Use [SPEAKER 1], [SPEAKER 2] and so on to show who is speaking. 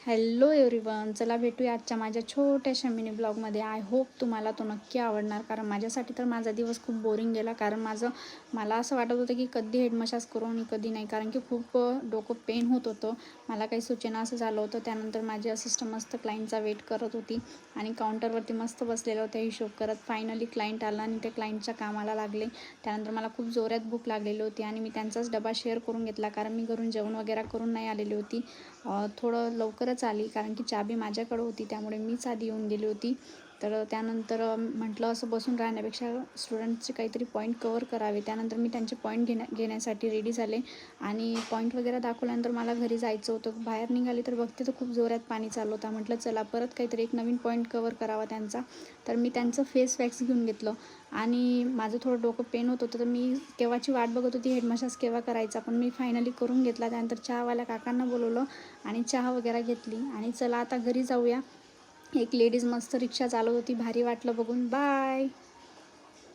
[SPEAKER 1] Hello everyone, चला भेटूया आजच्या माझ्या छोट्याशा मिनी ब्लॉगमध्ये. आय होप तुम्हाला तो नक्की आवडणार, कारण माझ्यासाठी तर माझा दिवस खूप बोरिंग गेला. कारण मला असं वाटत होतं की कधी हेड मसाज करू आणि कधी नाही, कारण की खूप डोकं पेन होत होतं. मला काही सूचना असं झालं होतं. त्यानंतर माझी असिस्टंट मस्त क्लायंटचा वेट करत होती आणि काउंटरवरती मस्त बसलेलं होत्या हिशोब करत. फायनली क्लायंट आला आणि ते क्लायंटच्या कामाला लागले. त्यानंतर मला खूप जोरात भूक लागलेली होती आणि मी त्यांचाच डबा शेअर करून घेतला, कारण मी घरून जेवण वगैरे करून नाही आलेली होती. थोडं लवकरच आली, कारण की चाबी माझ्याकडे होती, त्यामुळे मीच आधी येऊन गेली होती. तर त्यानंतर म्हटलं असं बसून राहण्यापेक्षा स्टुडंटचे काहीतरी पॉईंट कवर करावे. त्यानंतर मी त्यांचे पॉईंट घेण्यासाठी रेडी झाले आणि पॉईंट वगैरे दाखवल्यानंतर मला घरी जायचं होतं. बाहेर निघाली तर बघते तर खूप जोरात पाणी चालू होतं. म्हटलं चला परत काहीतरी एक नवीन पॉईंट कवर करावा त्यांचा. तर मी त्यांचं फेस वॅक्स घेऊन घेतलं आणि माझं थोडं डोकं पेन होत होतं, तर मी केव्हाची वाट बघत होती हेड मसाज केव्हा करायचा, पण मी फायनली करून घेतला. त्यानंतर चहावाल्या काकांना बोलवलं आणि चहा वगैरे घेतली आणि चला आता घरी जाऊया. एक लेडीज मस्त रिक्षा चालवत होती, भारी वाटलं बघून. बाय.